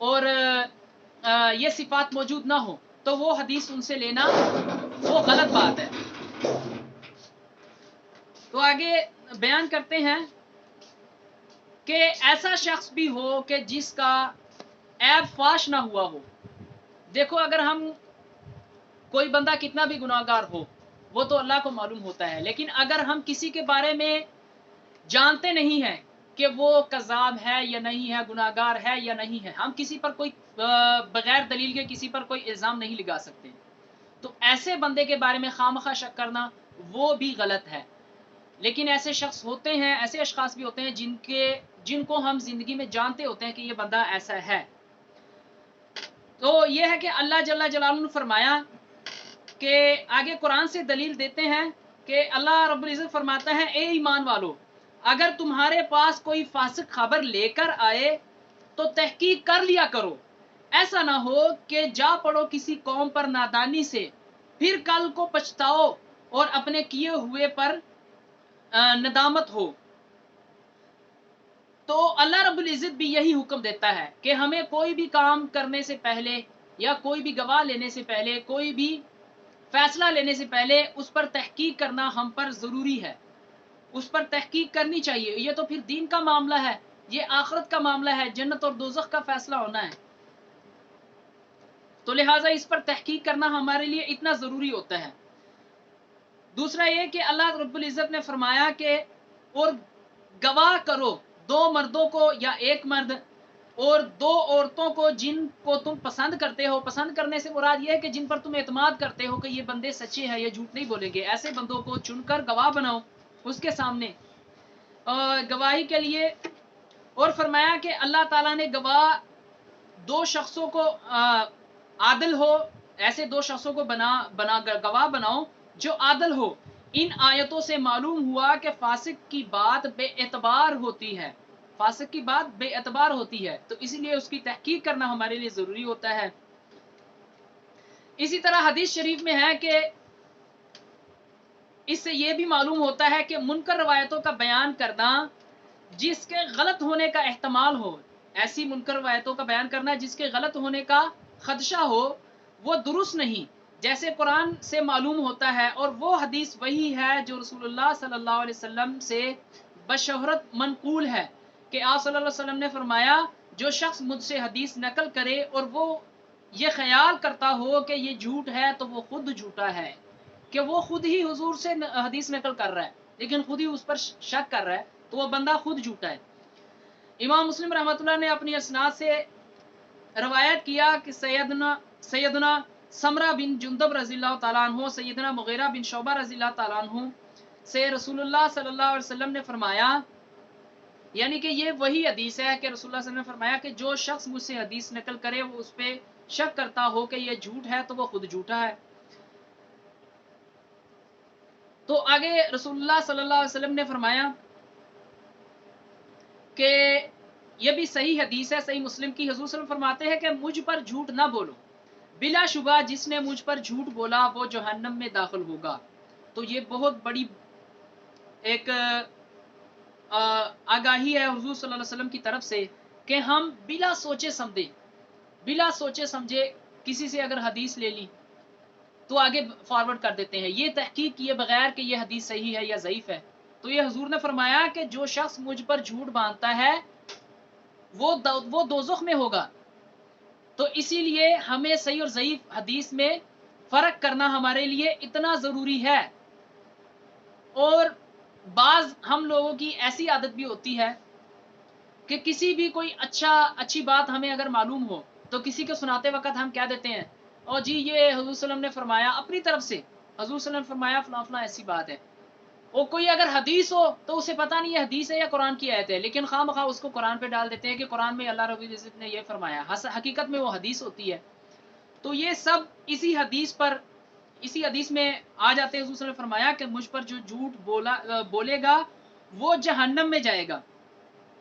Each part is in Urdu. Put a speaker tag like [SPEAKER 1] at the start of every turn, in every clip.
[SPEAKER 1] اور یہ صفات موجود نہ ہو تو وہ حدیث ان سے لینا وہ غلط بات ہے۔ تو آگے بیان کرتے ہیں کہ ایسا شخص بھی ہو کہ جس کا عیب فاش نہ ہوا ہو۔ دیکھو اگر ہم کوئی بندہ کتنا بھی گناہ گار ہو وہ تو اللہ کو معلوم ہوتا ہے، لیکن اگر ہم کسی کے بارے میں جانتے نہیں ہیں کہ وہ کذاب ہے یا نہیں ہے، گناہ گار ہے یا نہیں ہے، ہم کسی پر کوئی بغیر دلیل کے کسی پر کوئی الزام نہیں لگا سکتے، تو ایسے بندے کے بارے میں خواہ شک کرنا وہ بھی غلط ہے۔ لیکن ایسے شخص ہوتے ہیں، ایسے اشخاص بھی ہوتے ہیں جن کو ہم زندگی میں جانتے ہوتے ہیں کہ یہ بندہ ایسا ہے۔ تو یہ ہے کہ اللہ جل جلالہ نے فرمایا کہ آگے قرآن سے دلیل دیتے ہیں کہ اللہ رب العزت فرماتا ہے اے ایمان والو، اگر تمہارے پاس کوئی فاسق خبر لے کر آئے تو تحقیق کر لیا کرو، ایسا نہ ہو کہ جا پڑو کسی قوم پر نادانی سے، پھر کل کو پچھتاؤ اور اپنے کیے ہوئے پر ندامت ہو۔ تو اللہ رب العزت بھی یہی حکم دیتا ہے کہ ہمیں کوئی بھی کام کرنے سے پہلے یا کوئی بھی گواہ لینے سے پہلے، کوئی بھی فیصلہ لینے سے پہلے اس پر تحقیق کرنا ہم پر ضروری ہے، اس پر تحقیق کرنی چاہیے۔ یہ تو پھر دین کا معاملہ ہے، یہ آخرت کا معاملہ ہے، جنت اور دوزخ کا فیصلہ ہونا ہے، تو لہٰذا اس پر تحقیق کرنا ہمارے لیے اتنا ضروری ہوتا ہے۔ دوسرا یہ کہ اللہ رب العزت نے فرمایا کہ اور گواہ کرو دو مردوں کو یا ایک مرد اور دو عورتوں کو جن کو تم پسند کرتے ہو۔ پسند کرنے سے مراد یہ ہے کہ جن پر تم اعتماد کرتے ہو کہ یہ بندے سچے ہیں، یہ جھوٹ نہیں بولیں گے، ایسے بندوں کو چن کر گواہ بناؤ اس کے سامنے گواہی کے لیے۔ اور فرمایا کہ اللہ تعالیٰ نے گواہ دو شخصوں کو عادل ہو، ایسے دو شخصوں کو بنا گواہ بناؤ جو عادل ہو۔ ان آیتوں سے معلوم ہوا کہ فاسق کی بات بے اعتبار ہوتی ہے، فاسق کی بات بے اعتبار ہوتی ہے، تو اسی لیے اس کی تحقیق کرنا ہمارے لیے ضروری ہوتا ہے۔ اسی طرح حدیث شریف میں ہے کہ اس سے یہ بھی معلوم ہوتا ہے کہ منکر روایتوں کا بیان کرنا جس کے غلط ہونے کا احتمال ہو، ایسی منکر روایتوں کا بیان کرنا جس کے غلط ہونے کا خدشہ ہو، وہ درست نہیں، جیسے قرآن سے معلوم ہوتا ہے، اور وہ حدیث وہی ہے جو رسول اللہ صلی اللہ علیہ وسلم سے بشہرت منقول ہے کہ آپ صلی اللہ علیہ وسلم نے فرمایا جو شخص مجھ سے حدیث نقل کرے اور وہ یہ خیال کرتا ہو کہ یہ جھوٹ ہے تو وہ خود جھوٹا ہے، کہ وہ خود ہی حضور سے حدیث نقل کر رہا ہے لیکن خود ہی اس پر شک کر رہا ہے، تو وہ بندہ خود جھوٹا ہے۔ امام مسلم رحمۃ اللہ نے اپنی اسناد سے روایت کیا کہ سیدنا سمرہ بن جندب رضی اللہ تعالیٰ عنہ سیدنا مغیرہ بن شعبہ رضی اللہ تعالیٰ عنہ سے رسول اللہ صلی اللہ علیہ وسلم نے فرمایا، یعنی کہ یہ وہی حدیث ہے کہ رسول اللہ صلی اللہ علیہ وسلم نے فرمایا کہ جو شخص مجھ سے حدیث نقل کرے وہ اس پہ شک کرتا ہو کہ یہ جھوٹ ہے تو وہ خود جھوٹا ہے۔ تو آگے رسول اللہ صلی اللہ علیہ وسلم نے فرمایا کہ یہ بھی صحیح حدیث ہے، صحیح مسلم کی، حضور صلی اللہ علیہ وسلم فرماتے ہیں کہ مجھ پر جھوٹ نہ بولو، بلا شبہ جس نے مجھ پر جھوٹ بولا وہ جہنم میں داخل ہوگا۔ تو یہ بہت بڑی ایک آگاہی ہے حضور صلی اللہ علیہ وسلم کی طرف سے کہ ہم بلا سوچے سمجھے کسی سے اگر حدیث لے لی تو آگے فارورڈ کر دیتے ہیں، یہ تحقیق کیے بغیر کہ یہ حدیث صحیح ہے یا ضعیف ہے۔ تو یہ حضور نے فرمایا کہ جو شخص مجھ پر جھوٹ باندھتا ہے وہ دوزخ میں ہوگا۔ تو اسی لیے ہمیں صحیح اور ضعیف حدیث میں فرق کرنا ہمارے لیے اتنا ضروری ہے۔ اور بعض ہم لوگوں کی ایسی عادت بھی ہوتی ہے کہ کسی بھی کوئی اچھی بات ہمیں اگر معلوم ہو تو کسی کو سناتے وقت ہم کہہ دیتے ہیں اور جی یہ حضور صلی اللہ علیہ وسلم نے فرمایا، اپنی طرف سے حضور صلی اللہ علیہ وسلم نے فرمایا فلاں فلاں ایسی بات ہے، اور کوئی اگر حدیث ہو تو اسے پتہ نہیں ہے حدیث ہے یا قرآن کی آیت ہے، لیکن خواہ مخواہ اس کو قرآن پہ ڈال دیتے ہیں کہ قرآن میں اللہ رب العزت نے یہ فرمایا، حقیقت میں وہ حدیث ہوتی ہے۔ تو یہ سب اسی حدیث میں آ جاتے ہیں۔ حضور صلی اللہ علیہ وسلم نے فرمایا کہ مجھ پر جو جھوٹ بولے گا وہ جہنم میں جائے گا۔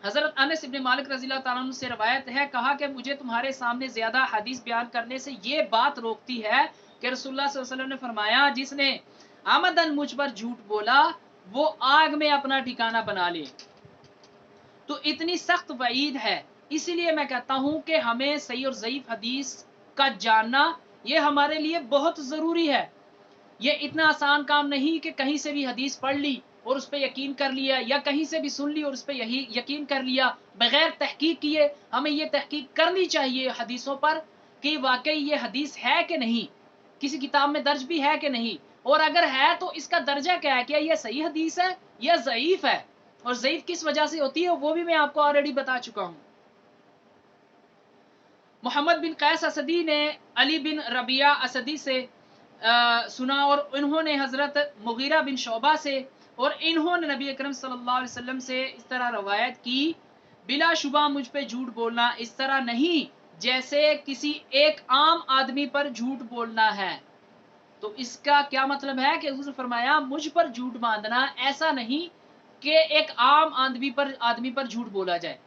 [SPEAKER 1] حضرت انس بن مالک رضی اللہ تعالیٰ عنہ سے روایت ہے، کہا کہ مجھے تمہارے سامنے زیادہ حدیث بیان کرنے سے یہ بات روکتی ہے کہ رسول اللہ صلی اللہ علیہ وسلم نے فرمایا جس نے عمدن مجھ پر جھوٹ بولا وہ آگ میں اپنا ٹھکانہ بنا لے۔ تو اتنی سخت وعید ہے اسی لیے میں کہتا ہوں کہ ہمیں صحیح اور ضعیف حدیث کا جاننا یہ ہمارے لیے بہت ضروری ہے۔ یہ اتنا آسان کام نہیں کہ کہیں سے بھی حدیث پڑھ لی اور اس پہ یقین کر لیا، یا کہیں سے بھی سن لی اور اس پہ یہی یقین کر لیا بغیر تحقیق کیے۔ ہمیں یہ تحقیق کرنی چاہیے حدیثوں پر کہ واقعی یہ حدیث ہے کہ نہیں، کسی کتاب میں درج بھی ہے کہ نہیں، اور اگر ہے تو اس کا درجہ کیا ہے، کیا یہ صحیح حدیث ہے یا ضعیف ہے، اور ضعیف کس وجہ سے ہوتی ہے وہ بھی میں آپ کو آلریڈی بتا چکا ہوں۔ محمد بن قیس اسدی نے علی بن ربیعہ اسدی سے سنا، اور انہوں نے حضرت مغیرہ بن شعبہ سے، اور انہوں نے نبی اکرم صلی اللہ علیہ وسلم سے اس طرح روایت کی، بلا شبہ مجھ پہ جھوٹ بولنا اس طرح نہیں جیسے کسی ایک عام آدمی پر جھوٹ بولنا ہے۔ تو اس کا کیا مطلب ہے کہ حضور نے فرمایا مجھ پر جھوٹ باندھنا ایسا نہیں کہ ایک عام آدمی پر جھوٹ بولا جائے۔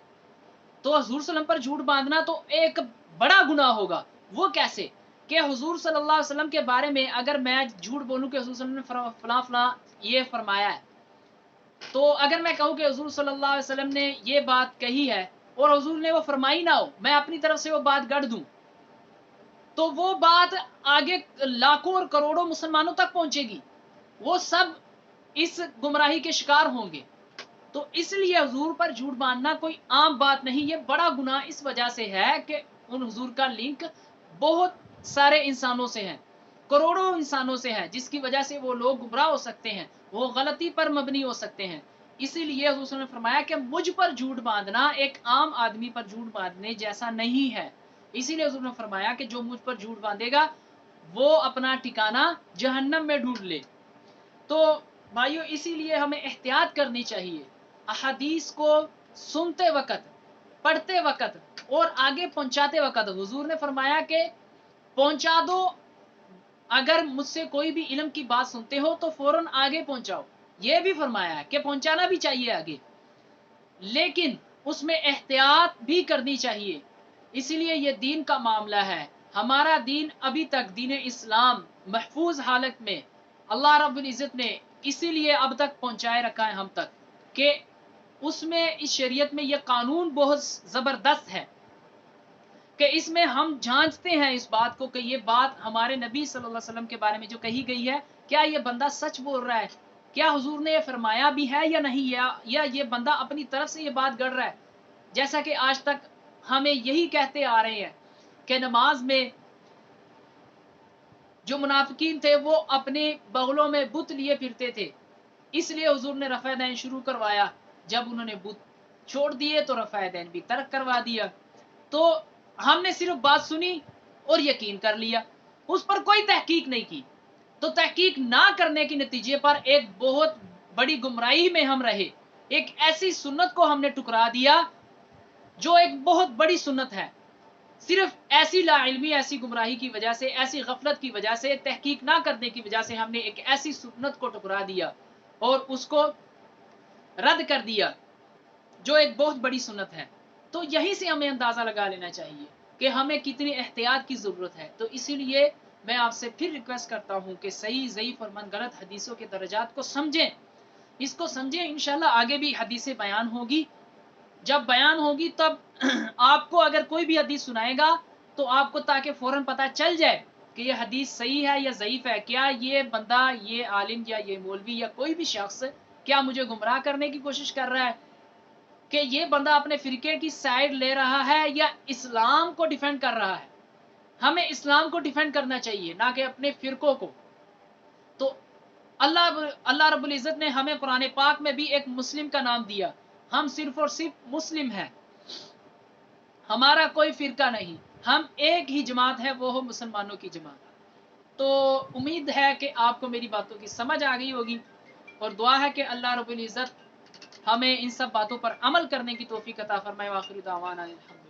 [SPEAKER 1] تو حضور صلی اللہ علیہ وسلم پر جھوٹ باندھنا تو ایک بڑا گناہ ہوگا۔ وہ کیسے کہ حضور صلی اللہ علیہ وسلم کے بارے میں اگر میں جھوٹ بولوں کہ حضور صلی اللہ علیہ وسلم نے فلاں فلاں یہ فرمایا ہے، تو اگر میں کہوں کہ حضور صلی اللہ علیہ وسلم نے یہ بات کہی ہے اور حضور نے وہ فرمائی نہ ہو، میں اپنی طرف سے وہ بات گڑھ دوں، تو وہ بات آگے لاکھوں اور کروڑوں مسلمانوں تک پہنچے گی، وہ سب اس گمراہی کے شکار ہوں گے۔ تو اس لیے حضور پر جھوٹ باندھنا کوئی عام بات نہیں، یہ بڑا گناہ اس وجہ سے ہے کہ ان حضور کا لنک بہت سارے انسانوں سے ہے، کروڑوں انسانوں سے ہے، جس کی وجہ سے وہ لوگ گمراہ ہو سکتے ہیں، وہ غلطی پر مبنی ہو سکتے ہیں۔ اسی لیے حضور صلی اللہ علیہ وسلم نے فرمایا کہ مجھ پر جھوٹ باندھنا ایک عام آدمی پر جھوٹ باندھنے جیسا نہیں ہے۔ اسی لیے حضور نے فرمایا کہ جو مجھ پر جھوٹ باندھے گا وہ اپنا ٹھکانہ جہنم میں ڈھونڈ لے۔ تو بھائیو اسی لیے ہمیں احتیاط کرنی چاہیے، احادیث کو سنتے وقت، پڑھتے وقت اور آگے پہنچاتے وقت حضور نے فرمایا کہ پہنچا دو، اگر مجھ سے کوئی بھی علم کی بات سنتے ہو تو فوراً آگے پہنچاؤ، یہ بھی فرمایا ہے کہ پہنچانا بھی چاہیے آگے، لیکن اس میں احتیاط بھی کرنی چاہیے۔ اسی لیے یہ دین کا معاملہ ہے، ہمارا دین ابھی تک دین اسلام محفوظ حالت میں اللہ رب العزت نے اسی لیے اب تک پہنچائے رکھا ہے ہم تک کہ اس میں اس شریعت میں یہ قانون بہت زبردست ہے کہ اس میں ہم جانچتے ہیں اس بات کو کہ یہ بات ہمارے نبی صلی اللہ علیہ وسلم کے بارے میں جو کہی گئی ہے کیا یہ بندہ سچ بول رہا ہے، کیا حضور نے یہ فرمایا بھی ہے یا نہیں، یا یہ بندہ اپنی طرف سے یہ بات گڑھ رہا ہے۔ جیسا کہ آج تک ہمیں یہی کہتے آ رہے ہیں کہ نماز میں جو منافقین تھے وہ اپنے بغلوں میں بت لیے پھرتے تھے، اس لیے حضور نے رفع دین شروع کروایا، جب انہوں نے بت چھوڑ دیے تو رفع دین بھی ترک کروا دیا۔ تو ہم نے صرف بات سنی اور یقین کر لیا، اس پر کوئی تحقیق نہیں کی، تو تحقیق نہ کرنے کے نتیجے پر ایک بہت بڑی گمراہی میں ہم رہے، ایک ایسی سنت کو ہم نے ٹکرا دیا جو ایک بہت بڑی سنت ہے، صرف ایسی لا علمی، ایسی گمراہی کی وجہ سے، ایسی غفلت کی وجہ سے، تحقیق نہ کرنے کی وجہ سے ہم نے ایک ایسی سنت کو ٹکرا دیا اور اس کو رد کر دیا جو ایک بہت بڑی سنت ہے۔ تو یہیں سے ہمیں اندازہ لگا لینا چاہیے کہ ہمیں کتنی احتیاط کی ضرورت ہے۔ تو اسی لیے میں آپ سے پھر ریکویسٹ کرتا ہوں کہ صحیح، ضعیف اور من غلط حدیثوں کے درجات کو سمجھیں، اس کو سمجھیں، انشاءاللہ آگے بھی حدیثیں بیان ہوگی، جب بیان ہوگی تب آپ کو اگر کوئی بھی حدیث سنائے گا تو آپ کو تاکہ فوراً پتہ چل جائے کہ یہ حدیث صحیح ہے یا ضعیف ہے، کیا یہ بندہ، یہ عالم یا یہ مولوی یا کوئی بھی شخص کیا مجھے گمراہ کرنے کی کوشش کر رہا ہے، کہ یہ بندہ اپنے فرقے کی سائیڈ لے رہا ہے یا اسلام کو ڈیفینڈ کر رہا ہے۔ ہمیں اسلام کو ڈیفینڈ کرنا چاہیے نہ کہ اپنے فرقوں کو۔ تو اللہ رب العزت نے ہمیں قرآن پاک میں بھی ایک مسلم کا نام دیا، ہم صرف اور صرف مسلم ہیں، ہمارا کوئی فرقہ نہیں، ہم ایک ہی جماعت ہے، وہ ہو مسلمانوں کی جماعت۔ تو امید ہے کہ آپ کو میری باتوں کی سمجھ آ گئی ہوگی، اور دعا ہے کہ اللہ رب العزت ہمیں ان سب باتوں پر عمل کرنے کی توفیق عطا فرمائے۔ وآخر دعوانا الحمدللہ۔